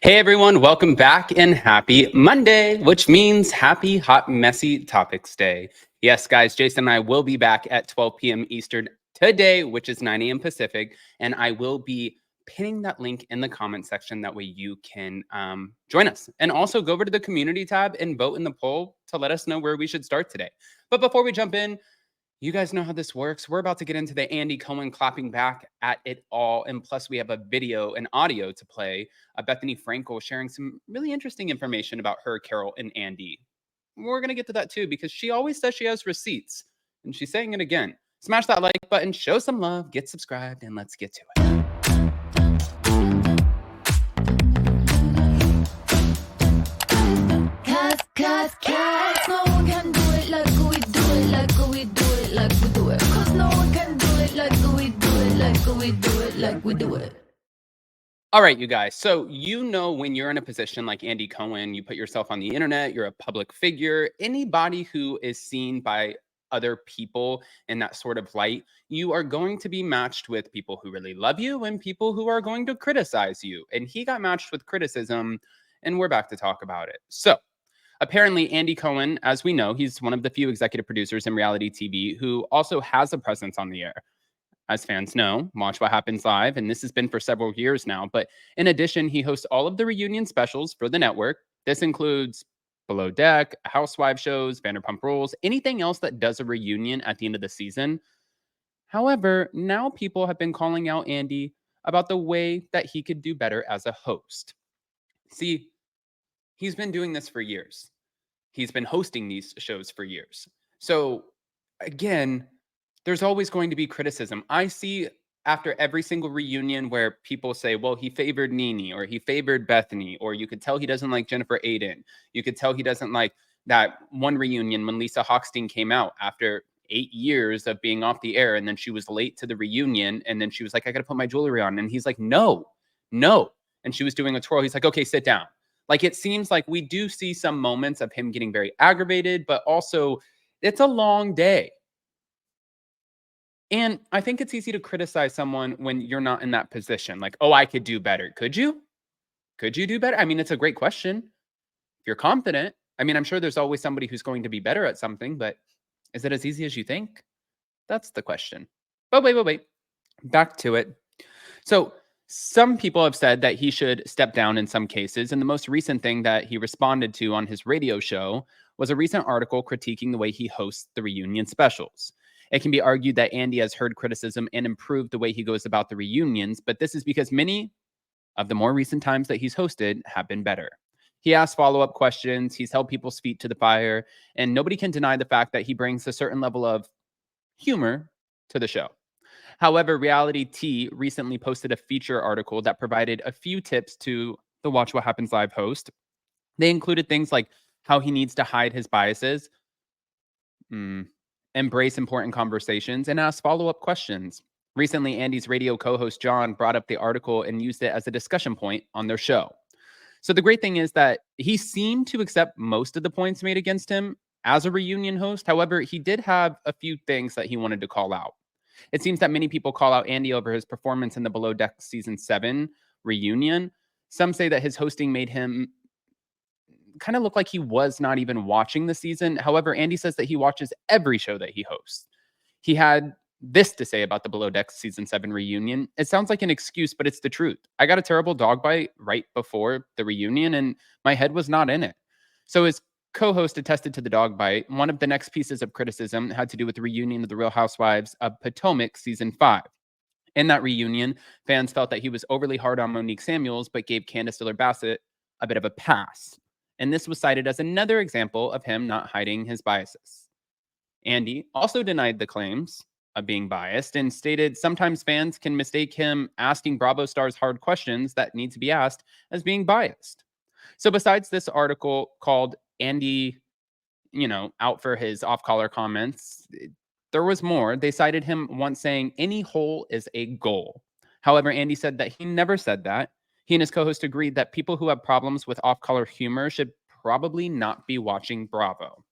Hey everyone, welcome back and happy Monday, which means happy hot messy topics day. Yes, guys, Jason and I will be back at 12 p.m. Eastern today, which is 9 a.m. Pacific, and I will be pinning that link in the comment section. That way you can join us. And also go over to the community tab and vote in the poll to let us know where we should start today. But before we jump in, you guys know how this works. We're about to get into the Andy Cohen clapping back at it all. And plus, we have a video and audio to play. Bethany Frankle sharing some really interesting information about her, Carol, and Andy. We're going to get to that too, because she always says she has receipts. And she's saying it again. Smash that like button, show some love, get subscribed, and let's get to it. Cause no one can do it like we do it, like we do it, like we do it. Cause no one can do it like we do it, like we do it, like we do it. All right, you guys. So, when you're in a position like Andy Cohen, you put yourself on the internet, you're a public figure, anybody who is seen by other people in that sort of light, you are going to be matched with people who really love you and people who are going to criticize you. And he got matched with criticism, and we're back to talk about it. So, apparently, Andy Cohen, as we know, he's one of the few executive producers in reality TV who also has a presence on the air. As fans know, Watch What Happens Live, and this has been for several years now. But in addition, he hosts all of the reunion specials for the network. This includes Below Deck, Housewives shows, Vanderpump Rules, anything else that does a reunion at the end of the season. However, now people have been calling out Andy about the way that he could do better as a host. See, he's been doing this for years. He's been hosting these shows for years. So, again, there's always going to be criticism. I see after every single reunion where people say, well, he favored Nene or he favored Bethany, or you could tell he doesn't like Jennifer Aiden. You could tell he doesn't like that one reunion when Lisa Hochstein came out after 8 years of being off the air. And then she was late to the reunion. And then she was like, I got to put my jewelry on. And he's like, no. And she was doing a twirl. He's like, okay, sit down. Like, it seems like we do see some moments of him getting very aggravated, but also it's a long day. And I think it's easy to criticize someone when you're not in that position. Like, oh, I could do better. Could you? Could you do better? I mean, it's a great question. If you're confident, I mean, I'm sure there's always somebody who's going to be better at something, but is it as easy as you think? That's the question. But wait. Back to it. So, some people have said that he should step down in some cases. And the most recent thing that he responded to on his radio show was a recent article critiquing the way he hosts the reunion specials. It can be argued that Andy has heard criticism and improved the way he goes about the reunions, but this is because many of the more recent times that he's hosted have been better. He asks follow-up questions, he's held people's feet to the fire, and nobody can deny the fact that he brings a certain level of humor to the show. However, Reality T recently posted a feature article that provided a few tips to the Watch What Happens Live host. They included things like how he needs to hide his biases, embrace important conversations, and ask follow-up questions. Recently, Andy's radio co-host John brought up the article and used it as a discussion point on their show. So the great thing is that he seemed to accept most of the points made against him as a reunion host. However, he did have a few things that he wanted to call out. It seems that many people call out Andy over his performance in the Below Deck Season 7 reunion. Some say that his hosting made him kind of look like he was not even watching the season. However, Andy says that he watches every show that he hosts. He had this to say about the Below Deck Season 7 reunion. It sounds like an excuse, but it's the truth. I got a terrible dog bite right before the reunion, and my head was not in it. So his co-host attested to the dog bite. One of the next pieces of criticism had to do with the reunion of the Real Housewives of Potomac Season 5. In that reunion, fans felt that he was overly hard on Monique Samuels, but gave Candace Diller Bassett a bit of a pass. And this was cited as another example of him not hiding his biases. Andy also denied the claims of being biased and stated sometimes fans can mistake him asking Bravo stars hard questions that need to be asked as being biased. So besides this article called Andy, out for his off-color comments, there was more. They cited him once saying, any hole is a goal. However, Andy said that he never said that. He and his co-host agreed that people who have problems with off-color humor should probably not be watching Bravo.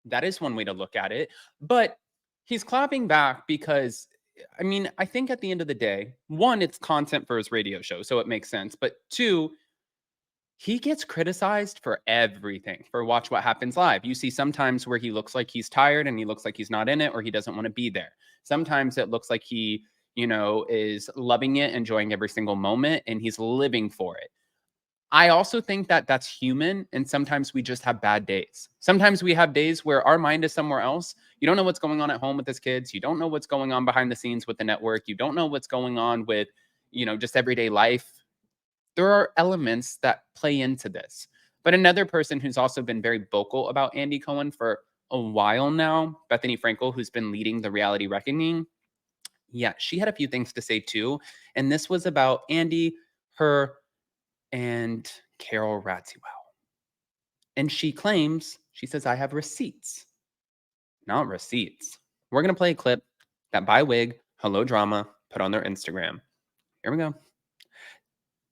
That is one way to look at it. But he's clapping back because I mean, I think at the end of the day, one, it's content for his radio show, so it makes sense. But two, he gets criticized for everything for Watch What Happens Live. You see sometimes where he looks like he's tired and he looks like he's not in it or he doesn't want to be there. Sometimes it looks like he, is loving it, enjoying every single moment, and he's living for it. I also think that that's human. And sometimes we just have bad days. Sometimes we have days where our mind is somewhere else. You don't know what's going on at home with his kids. You don't know what's going on behind the scenes with the network. You don't know what's going on with, just everyday life. There are elements that play into this. But another person who's also been very vocal about Andy Cohen for a while now, Bethany Frankle, who's been leading the reality reckoning. Yeah, she had a few things to say too. And this was about Andy, her, and Carol Radziwill. And she says, I have receipts, not receipts. We're going to play a clip that Buy Wig, Hello Drama put on their Instagram. Here we go.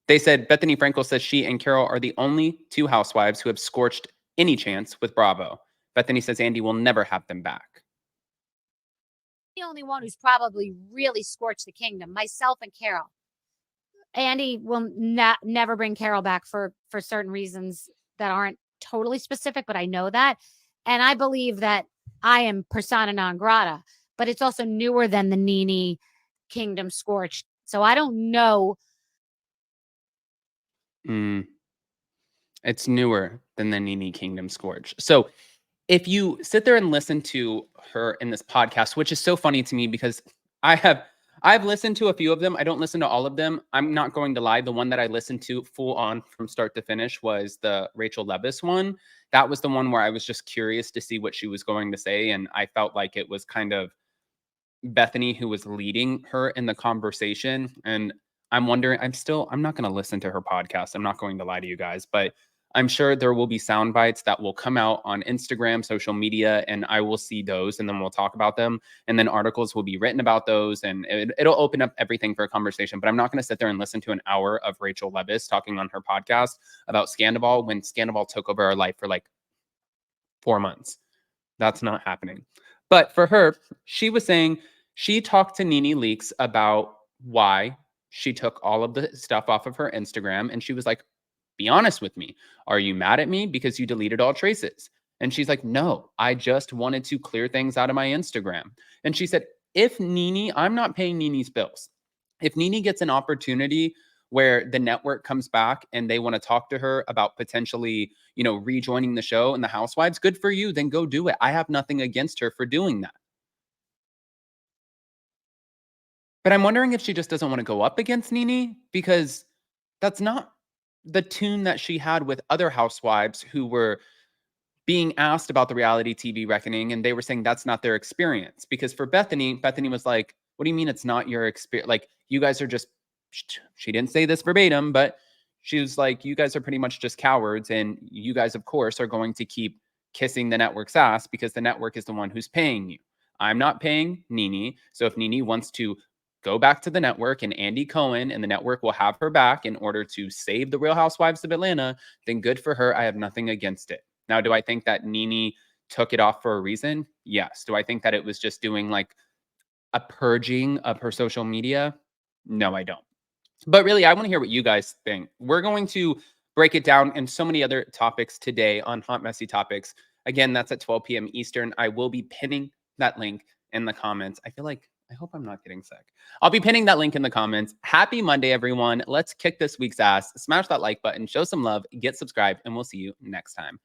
They said, Bethany Frankle says she and Carol are the only two housewives who have scorched any chance with Bravo. Bethany says Andy will never have them back. The only one who's probably really scorched the kingdom, myself and Carol. Andy will never bring Carol back for certain reasons that aren't totally specific, but I know that. And I believe that I am persona non grata, but it's also newer than the Nene kingdom scorched. So I don't know. It's newer than the Nene kingdom scorched. So if you sit there and listen to her in this podcast, which is so funny to me because I've listened to a few of them. I don't listen to all of them. I'm not going to lie. The one that I listened to full on from start to finish was the Rachel Leviss one. That was the one where I was just curious to see what she was going to say. And I felt like it was kind of Bethany who was leading her in the conversation. And I'm wondering, I'm not going to listen to her podcast. I'm not going to lie to you guys, but I'm sure there will be sound bites that will come out on Instagram, social media, and I will see those and then we'll talk about them. And then articles will be written about those and it'll open up everything for a conversation. But I'm not going to sit there and listen to an hour of Rachel Leviss talking on her podcast about Scandival when Scandival took over our life for like 4 months. That's not happening. But for her, she was saying she talked to Nene Leakes about why she took all of the stuff off of her Instagram. And she was like, be honest with me. Are you mad at me because you deleted all traces? And she's like, no, I just wanted to clear things out of my Instagram. And she said, if Nene, I'm not paying Nene's bills. If Nene gets an opportunity where the network comes back and they want to talk to her about potentially, rejoining the show and the Housewives, good for you, then go do it. I have nothing against her for doing that. But I'm wondering if she just doesn't want to go up against Nene because that's not the tune that she had with other housewives who were being asked about the reality TV reckoning. And they were saying that's not their experience. Because for Bethany was like, what do you mean it's not your experience? Like, you guys are just, she didn't say this verbatim, but she was like, you guys are pretty much just cowards. And you guys, of course, are going to keep kissing the network's ass because the network is the one who's paying you. I'm not paying Nene. So if Nene wants to go back to the network and Andy Cohen and the network will have her back in order to save the Real Housewives of Atlanta, then good for her. I have nothing against it. Now, do I think that Nene took it off for a reason? Yes. Do I think that it was just doing like a purging of her social media? No, I don't. But really, I want to hear what you guys think. We're going to break it down in so many other topics today on Hot Messy Topics. Again, that's at 12 p.m. Eastern. I will be pinning that link in the comments. I hope I'm not getting sick. I'll be pinning that link in the comments. Happy Monday, everyone. Let's kick this week's ass. Smash that like button, show some love, get subscribed, and we'll see you next time.